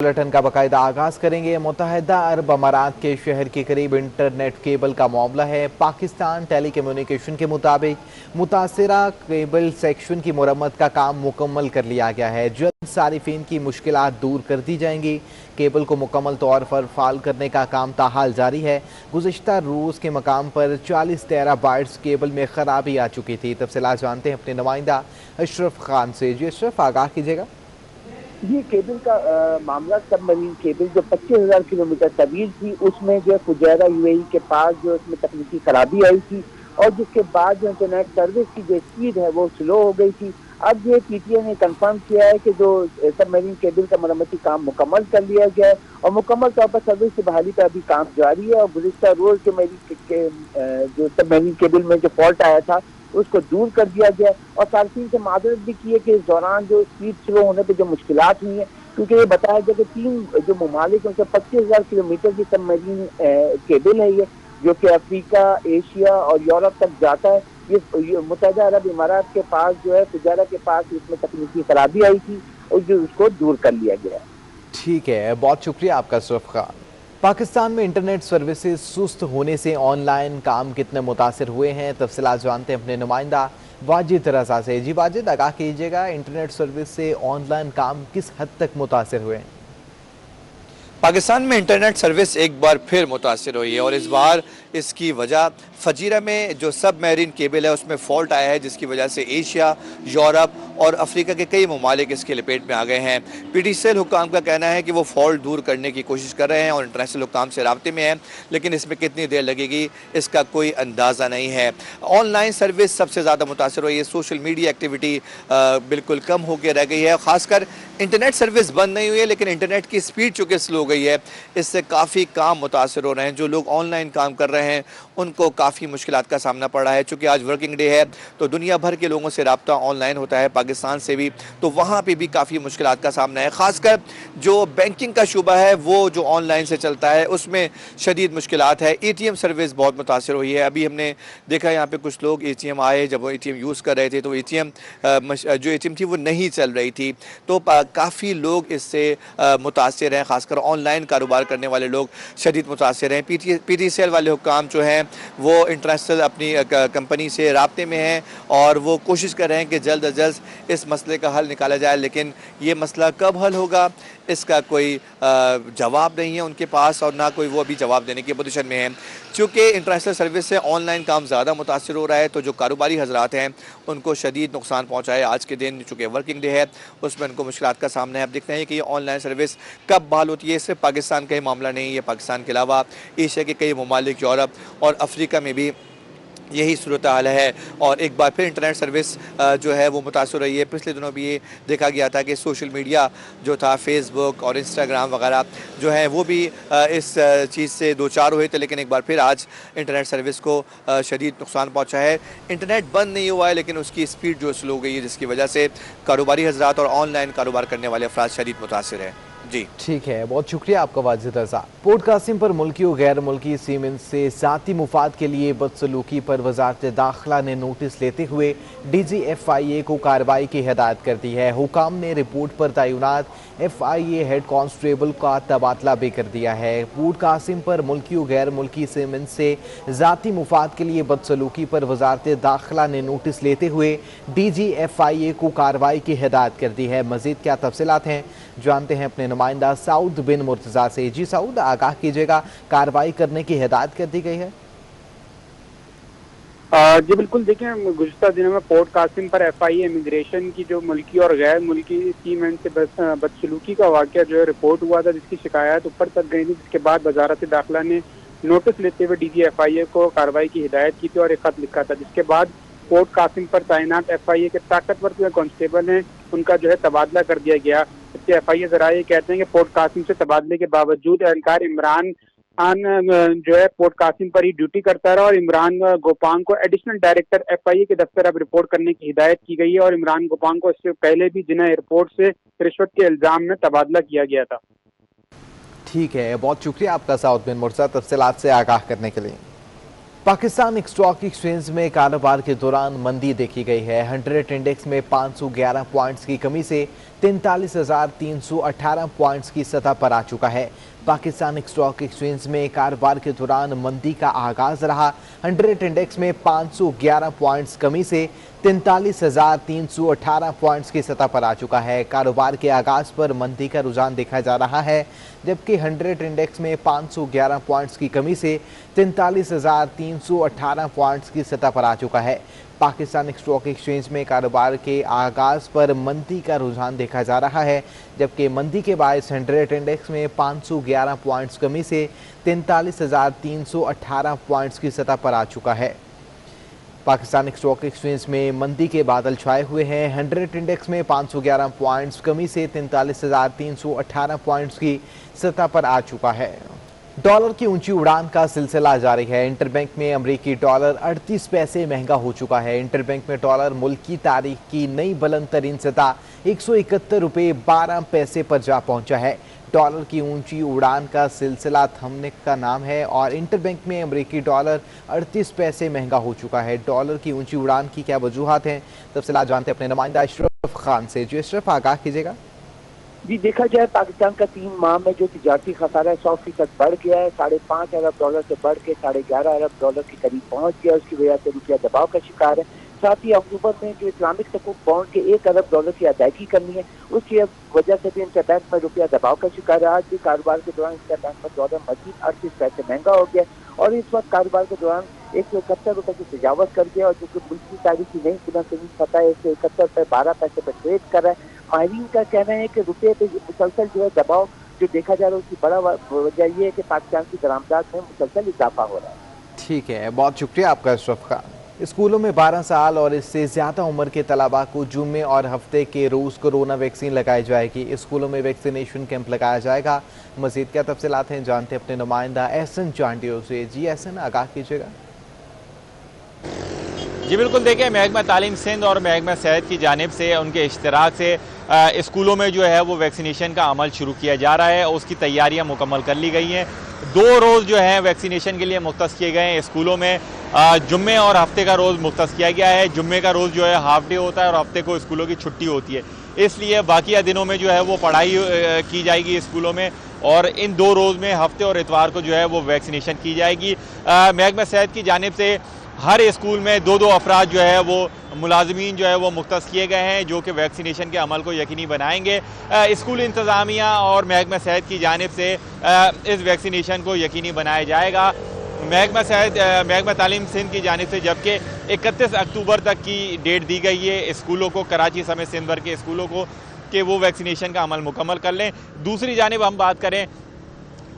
Bulletin का बाकायदा आगाज करेंगे। मुत्तहिदा अरब अमारात के शहर के करीब इंटरनेट केबल का मामला है। पाकिस्तान टेली कम्युनिकेशन के मुताबिक मुतासरा केबल सेक्शन की मुरम्मत का काम मुकम्मल कर लिया गया है। जल्द सारिफिन की मुश्किलात दूर कर दी जाएंगी। केबल को मुकम्मल तौर पर फाल करने का काम ताहाल जारी है। गुज़िश्ता रोज़ के मकाम पर 40 टेराबाइट्स केबल में खराबी आ चुकी थी। तफसीलात जानते हैं अपने नुमाइंदा अशरफ खान से। जी अशरफ, आगाह कीजिएगा। ये केबल का मामला सबमरीन केबल जो 25,000 किलोमीटर तवील थी, उसमें जो फुजैरा यूएई के पास जो इसमें तकनीकी खराबी आई थी और जिसके बाद जो इंटरनेट सर्विस की जो स्पीड है वो स्लो हो गई थी। अब ये पीटीए ने कंफर्म किया है कि जो सबमरीन केबल का मरम्मती काम मुकम्मल कर लिया गया है और मुकम्मल तौर पर सर्विस की बहाली पर अभी काम जारी है। और गुज़िश्ता रोज जो सबमरीन केबल में जो फॉल्ट आया था उसको दूर कर दिया गया और सार्फिन से माजरत भी की है कि इस दौरान जो स्पीड स्लो होने पर जो मुश्किलात हुई हैं, क्योंकि ये बताया गया कि 3 जो ममालिक उनसे 25,000 किलोमीटर की सबमरीन केबल है ये, जो कि अफ्रीका, एशिया और यूरोप तक जाता है। ये मुत्तहिदा अरब इमारात के पास जो है फुजारा के पास इसमें तकनीकी खराबी आई थी और जो उसको दूर कर लिया गया। ठीक है, बहुत शुक्रिया आपका अशरफ खान। पाकिस्तान में इंटरनेट सर्विसेज सुस्त होने से ऑनलाइन काम कितने मुतासर हुए हैं, तफसीलात जानते हैं अपने नुमाइंदा वाजिद रजा से। जी वाजिद, आगाह कीजिएगा, इंटरनेट सर्विस से ऑनलाइन काम किस हद तक मुतासर हुए हैं? पाकिस्तान में इंटरनेट सर्विस एक बार फिर मुतासर हुई है और इस बार इसकी वजह फजीरा में जो सब मैरीन केबल है उसमें फॉल्ट आया है, जिसकी वजह से एशिया, यूरोप और अफ्रीका के कई ममालिक इसके लपेट में आ गए हैं। पीटीसीएल हुकाम का कहना है कि वो फॉल्ट दूर करने की कोशिश कर रहे हैं और इंटरनेशनल हुकाम से राब्ते में हैं, लेकिन इसमें कितनी देर लगेगी इसका कोई अंदाज़ा नहीं है। ऑनलाइन सर्विस सबसे ज़्यादा मुतासर हुई है। सोशल मीडिया एक्टिविटी बिल्कुल कम होकर रह गई है। ख़ासकर इंटरनेट सर्विस बंद नहीं हुई है, लेकिन इंटरनेट की स्पीड चूँकि स्लो गई है, इससे काफ़ी काम मुतासर हो रहे हैं। जो लोग ऑनलाइन काम कर रहे हैं उनको काफ़ी मुश्किलात का सामना पड़ रहा है। चूँकि आज वर्किंग डे है तो दुनिया भर के लोगों से रब्ता ऑनलाइन होता है, पाकिस्तान से भी, तो वहाँ पे भी काफ़ी मुश्किलात का सामना है। ख़ासकर जो बैंकिंग का शुबा है वो जो ऑनलाइन से चलता है उसमें शदीद मुश्किलात है। एटीएम सर्विस बहुत मुतासर हुई है। अभी हमने देखा यहाँ पे कुछ लोग एटीएम आए, जब वो एटीएम यूज़ कर रहे थे तो जो एटीएम थी वो नहीं चल रही थी, तो काफ़ी लोग इससे मुतासर हैं। ख़ासकर ऑनलाइन कारोबार करने वाले लोग शदीद मुतासर हैं। पीटीसीएल वाले हुक्काम जो हैं वो इंटरनेशनल अपनी कंपनी से राब्ते में हैं और वो कोशिश कर रहे हैं कि जल्द अज जल्द इस मसले का हल निकाला जाए, लेकिन ये मसला कब हल होगा इसका कोई जवाब नहीं है उनके पास और ना कोई वो अभी जवाब देने की पोजीशन में है। चूँकि इंटरनेशनल सर्विस से ऑनलाइन काम ज़्यादा मुतासर हो रहा है तो जो कारोबारी हजरात हैं उनको शदीद नुकसान पहुँचा है। आज के दिन चूँकि वर्किंग डे है उसमें उनको मुश्किलात का सामना है। अब देखते हैं कि ये ऑनलाइन सर्विस कब बहाल होती है। सिर्फ पाकिस्तान का ही मामला नहीं है, पाकिस्तान के अलावा एशिया के कई ममालिक, यूरोप और अफ्रीका में भी यही सूरत हाल है और एक बार फिर इंटरनेट सर्विस जो है वो मुतासर रही है। पिछले दिनों भी ये देखा गया था कि सोशल मीडिया जो था, फेसबुक और इंस्टाग्राम वगैरह जो है वो भी इस चीज़ से दो चार हुए थे, लेकिन एक बार फिर आज इंटरनेट सर्विस को शदीद नुकसान पहुंचा है। इंटरनेट बंद नहीं हुआ है लेकिन उसकी स्पीड जो स्लो गई है, जिसकी वजह से कारोबारी हजरात और ऑनलाइन कारोबार करने वाले अफराद शदीद मुतासर हैं। जी ठीक है, बहुत शुक्रिया आपका वाजिद रजा। पोर्ट कासिम पर मुल्की और गैर मुल्की सीमेंट से ज़ाती मुफाद के लिए बदसलूकी पर वजारत दाखिला ने नोटिस लेते हुए DGFIA को कार्रवाई की हिदायत कर दी है। हुकाम ने रिपोर्ट पर तैनात FIA हेड कांस्टेबल का तबादला भी कर दिया है। पोर्ट कासिम पर मुल्की और गैर मुल्की सीमेंट से ज़ाती मुफाद के लिए बदसलूकी पर वजारत दाखिला ने नोटिस लेते हुए DGFIA को कार्रवाई की हिदायत कर दी है। मज़ीद क्या तफसीलात हैं जानते हैं अपने नुमाइंदा सऊद बिन मुर्तज़ा से। जी सऊद, आगाह कीजिएगा, कार्रवाई करने की हिदायत कर दी गई है? जी बिल्कुल, देखिए गुज़िश्ता दिनों में पोर्ट कासिम पर FIA इमिग्रेशन की जो मुल्की और गैर मुल्की सीमेंट से बदसलूकी का वाक़या जो है रिपोर्ट हुआ था, जिसकी शिकायत ऊपर तक गई थी, जिसके बाद वजारत दाखिला ने नोटिस लेते हुए DGFIA को कार्रवाई की हिदायत की थी और एक खत लिखा था, जिसके बाद पोर्ट कासिम पर तैनात FIA के ताकतवर जो कांस्टेबल हैं उनका जो है तबादला कर दिया गया। इसके FIA ज़राए कहते हैं कि पोर्ट कासिम से तबादले के बावजूद एहलकार इमरान खान जो है पोर्ट कासिम पर ही ड्यूटी करता रहा और इमरान गोपांग को एडिशनल डायरेक्टर FIA के दफ्तर अब रिपोर्ट करने की हिदायत की गई है और इमरान गोपांग को इससे पहले भी जिन्हें एयरपोर्ट से रिश्वत के इल्जाम में तबादला किया गया था। ठीक है, बहुत शुक्रिया आपका सऊद बिन मुर्तज़ा तफसीलात से आगाह करने के लिए। पाकिस्तान स्टॉक एक्सचेंज में कारोबार के दौरान मंदी देखी गई है। 100 इंडेक्स में 511 पॉइंट्स की कमी से 43,318 पॉइंट्स की सतह पर आ चुका है। पाकिस्तान स्टॉक एक्सचेंज में कारोबार के दौरान मंदी का आगाज रहा। 100 इंडेक्स में 511 पॉइंट्स कमी से 43,318 पॉइंट्स की सतह पर आ चुका है। कारोबार के आगाज पर मंदी का रुझान देखा जा रहा है, जबकि 100 इंडेक्स में 511 पॉइंट्स की कमी से 43,318 पॉइंट्स की सतह पर आ चुका है। पाकिस्तान स्टॉक एक्सचेंज में कारोबार के आगाज पर मंदी का रुझान देखा जा रहा है, जबकि मंदी के बायस 100 इंडेक्स में 511 पॉइंट्स कमी से 43,318 पॉइंट्स की सतह पर आ चुका है। पाकिस्तान स्टॉक एक्सचेंज में मंदी के बादल छाए हुए हैं। 100 इंडेक्स में 511 पॉइंट्स कमी से 43,318 पॉइंट्स की सतह पर आ चुका है। डॉलर की ऊंची उड़ान का सिलसिला जारी है। इंटरबैंक में अमेरिकी डॉलर 38 पैसे महंगा हो चुका है। इंटरबैंक में डॉलर मुल्क की तारीख की नई बुलंद तरीन सतह 171 रुपये 12 पैसे पर जा पहुंचा है। डॉलर की ऊंची उड़ान का सिलसिला थमने का नाम है और इंटरबैंक में अमेरिकी डॉलर 38 पैसे महंगा हो चुका है। डॉलर की ऊंची उड़ान की क्या वजूहात हैं, तफसीलात जानते अपने नुमाइंदा अशरफ खान से। जी अशरफ, आगाह कीजिएगा। जी, देखा जाए पाकिस्तान का 3 माह में जो तिजारती खसारा है 100% बढ़ गया है। 5.5 अरब डॉलर से बढ़ के 11.5 अरब डॉलर के करीब पहुंच गया। उसकी वजह से रुपया दबाव का शिकार है। साथ ही अक्टूबर में जो इस्लामिक सकूक बॉन्ड के 1 अरब डॉलर की अदायगी करनी है, उसकी वजह से भी इंटरबैंक में रुपया दबाव का शिकार है। आज भी कारोबार के दौरान इंटरबैंक में डॉलर मजीद 38 पैसे महंगा हो गया और इस वक्त कारोबार के दौरान 171 रुपये की तजावत कर गया और जो कि मुल्क की तारीख की नई बुलंद तरीन सतह है 171 रुपये 12 पैसे पर ट्रेड कर रहा है। माहिरीन का कहना है कि रुपये पे मुसलसल जो है दबाव जो देखा जा रहा है, उसकी बड़ा वजह ये है कि पाकिस्तान की दरामदात में मुसलसल इजाफा हो रहा है। ठीक है, बहुत शुक्रिया आपका अशरफ खान। स्कूलों में 12 साल और इससे ज़्यादा उम्र के तलबा को जुम्मे और हफ्ते के रोज़ कोरोना वैक्सीन लगाई जाएगी। स्कूलों में वैक्सीनेशन कैंप लगाया जाएगा। मज़ीद क्या तफसीलात हैं, जानते अपने नुमाइंदा एहसन चांडियो से। जी एहसन, आगाह कीजिएगा। जी बिल्कुल, देखिए महकमा तालीम सिंध और महकमा सेहत की जानिब से उनके इश्तराक से स्कूलों में जो है वो वैक्सीनेशन का अमल शुरू किया जा रहा है। उसकी तैयारियां मुकम्मल कर ली गई हैं। 2 रोज़ जो है वैक्सीनेशन के लिए मुख्तस किए गए हैं। स्कूलों में जुम्मे और हफ्ते का रोज़ मुख्तस किया गया है। जुम्मे का रोज़ जो है हाफ डे होता है और हफ्ते को स्कूलों की छुट्टी होती है, इसलिए बाकिया दिनों में जो है वो पढ़ाई की जाएगी स्कूलों में और इन 2 रोज़ में हफ्ते और इतवार को जो है वो वैक्सीनेशन की जाएगी। महकमा सेहत की जानिब से हर स्कूल में 2-2 अफराद जो है वो मुलाजमीन जो है वो मुख्तस किए गए हैं, जो कि वैक्सीनेशन के अमल को यकीनी बनाएंगे। स्कूल इंतज़ामिया और महकमा सेहत की जानिब से इस वैक्सीनेशन को यकीनी बनाया जाएगा। महकमा तालीम सिंध की जानिब से जबकि 31 अक्टूबर तक की डेट दी गई है स्कूलों को, कराची समेत सिंध भर के स्कूलों को, कि वो वैक्सीनेशन का अमल मुकम्मल कर लें। दूसरी जानिब हम बात करें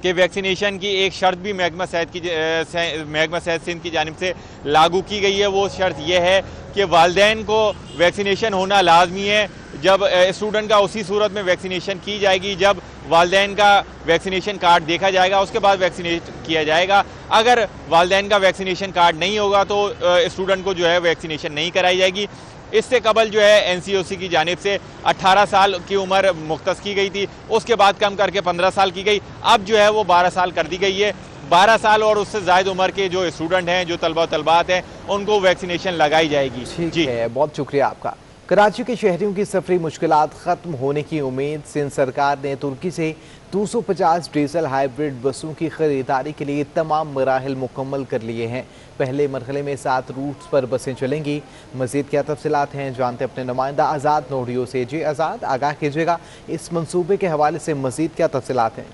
कि वैक्सीनेशन की एक शर्त भी महकमा सेहत सिंध की जानिब से लागू की गई है। वो शर्त यह है कि वालिदैन को वैक्सीनेशन होना लाजमी है। जब स्टूडेंट का उसी सूरत में वैक्सीनेशन की जाएगी जब वालिदैन का वैक्सीनेशन कार्ड देखा जाएगा, उसके बाद वैक्सीनेट किया जाएगा। अगर वालिदैन का वैक्सीनेशन कार्ड नहीं होगा तो स्टूडेंट को जो है वैक्सीनेशन नहीं कराई जाएगी। इससे कबल जो है NCOC की जानिब से 18 साल की उम्र मुख्तस की गई थी, उसके बाद कम करके 15 साल की गई। अब जो है वो 12 साल कर दी गई है। 12 साल और उससे ज़ायद उम्र के जो स्टूडेंट हैं, जो तलबात हैं, उनको वैक्सीनेशन लगाई जाएगी। ठीक है, बहुत शुक्रिया आपका। कराची के शहरियों की सफरी मुश्किलात ख़त्म होने की उम्मीद। सिंध सरकार ने तुर्की से 250 डीजल हाइब्रिड बसों की खरीदारी के लिए तमाम मराहिल मुकम्मल कर लिए हैं। पहले मरहले में 7 रूट्स पर बसें चलेंगी। मज़ीद क्या तफसीलात हैं, जानते अपने नुमाइंदा आज़ाद नोडियो से। जी आज़ाद, आगाह कीजिएगा, इस मनसूबे के हवाले से मज़ीद क्या तफसीलात हैं?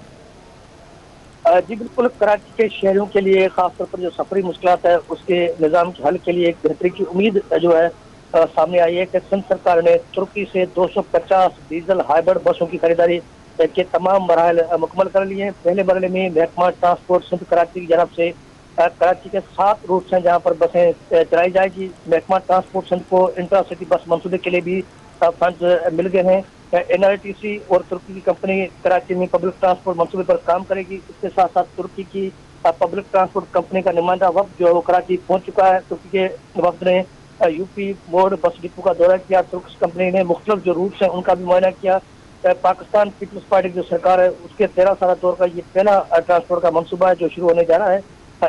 जी बिल्कुल, कराची के शहरों के लिए खासतौर पर जो सफरी मुश्किलात है उसके निज़ाम के हल के लिए एक बेहतरी की उम्मीद जो है सामने आई है कि सिंध सरकार ने तुर्की से 250 डीजल हाइब्रिड बसों की खरीदारी के तमाम मराहल मुकम्मल कर लिए हैं। पहले मरहले में महकमा ट्रांसपोर्ट सिंध कराची की जानब से कराची के 7 रूट्स हैं जहाँ पर बसें चलाई जाएगी। महकमा ट्रांसपोर्ट सिंध को इंट्रा-सिटी बस मंसूबे के लिए भी फंड मिल गए हैं। NRTC और तुर्की की कंपनी कराची में पब्लिक ट्रांसपोर्ट मंसूबे पर काम करेगी। इसके साथ साथ तुर्की की पब्लिक ट्रांसपोर्ट कंपनी का नुमाइंदा वफ्द जो है वो कराची पहुंच चुका है। तुर्की के वफ्द ने यूपी बोर्ड बस डिपो का दौरा किया। तुर्की कंपनी ने मुख्तलिफ जो रूट्स हैं उनका भी मुआयना किया। पाकिस्तान पीपल्स पार्टी की जो सरकार है उसके 13 साल दौर का ये पहला ट्रांसपोर्ट का मनसूबा है जो शुरू होने जा रहा है।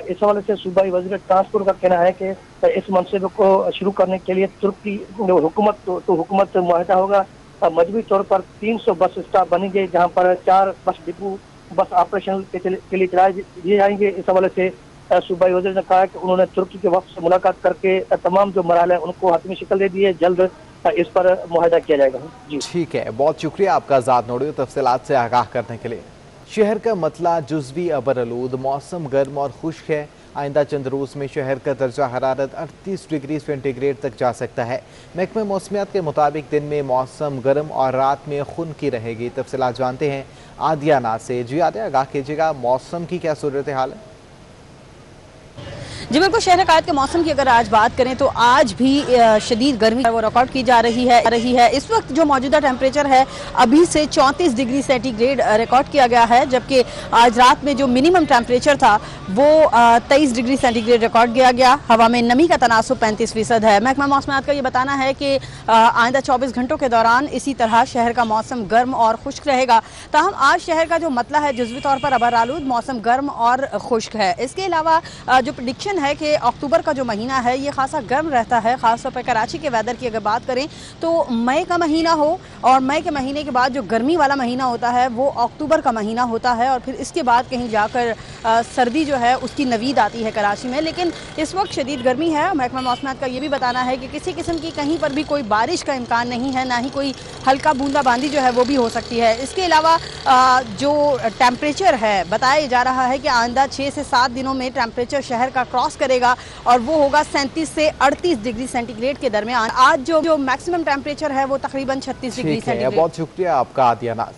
इस हवाले से सूबाई वज़ीर ट्रांसपोर्ट का कहना है कि इस मनसूबे को शुरू करने के लिए तुर्की हुकूमत मुआहदा होगा मजबूरी तौर पर 300 बस स्टॉप बनेंगे, जहां पर 4 बस डिपो बस ऑपरेशन के लिए चलाए दिए जाएंगे। इस हवाले से सूबाई वज़ीर ने कहा कि उन्होंने तुर्की के वफ़द से मुलाकात करके तमाम जो मराहल है उनको हतमी शिकल दे दी है, जल्द इस पर मुआहदा किया जाएगा। जी ठीक है, बहुत शुक्रिया आपका आज़ाद नोडियो तफसीलात से आगाह करने के लिए। शहर का मतला जुज़वी अबरआलूद, मौसम गर्म और खुश्क है। आइंदा चंद रोज़ में शहर का दर्जा हरारत 38 डिग्री सेंटीग्रेड तक जा सकता है। महकमे मौसमियात के मुताबिक दिन में मौसम गर्म और रात में खुनकी रहेगी। तफसीलात जानते हैं आदियाना से। जी आदिया, आगाह कीजिएगा, मौसम की क्या सूरत हाल है? जी बिल्कुल, शहर कायद के मौसम की अगर आज बात करें तो आज भी शदीद गर्मी वो रिकॉर्ड की जा रही है। इस वक्त जो मौजूदा टेम्परेचर है अभी से 34 डिग्री सेंटीग्रेड रिकॉर्ड किया गया है, जबकि आज रात में जो मिनिमम टेम्परेचर था वो 23 डिग्री सेंटीग्रेड रिकॉर्ड किया गया। हवा में नमी का तनासुब 35% है। महकमा मौसमियात का ये बताना है कि आइंदा 24 घंटों के दौरान इसी तरह शहर का मौसम गर्म और खुश्क रहेगा। ताहम आज शहर का जो मतला है जुज़वी तौर पर अबरआलूद, मौसम गर्म और खुश्क है। इसके अलावा जो प्रेडिक्शन है कि अक्टूबर का जो महीना है ये खासा गर्म रहता है। खासतौर पर कराची के वेदर की अगर बात करें तो मई का महीना हो और मई के महीने के बाद जो गर्मी वाला महीना होता है वो अक्टूबर का महीना होता है, और फिर इसके बाद कहीं जाकर सर्दी जो है उसकी नवीद आती है कराची में। लेकिन इस वक्त शदीद गर्मी है। महकमा मौसमियात का ये भी बताना है कि किसी किस्म की कहीं पर भी कोई बारिश का इम्कान नहीं है, ना ही कोई हल्का बूंदाबांदी जो है वो भी हो सकती है। इसके अलावा जो टेम्परेचर है बताया जा रहा है कि आइंदा 6 से 7 दिनों में टेम्परेचर शहर का क्रॉस करेगा और वो होगा 37 से 38 डिग्री सेंटीग्रेड के दरमियान। आज जो मैक्सिमम टेम्परेचर है वो तकरीबन 36 डिग्री सेंटीग्रेड। बहुत शुक्रिया आपका आदियाना।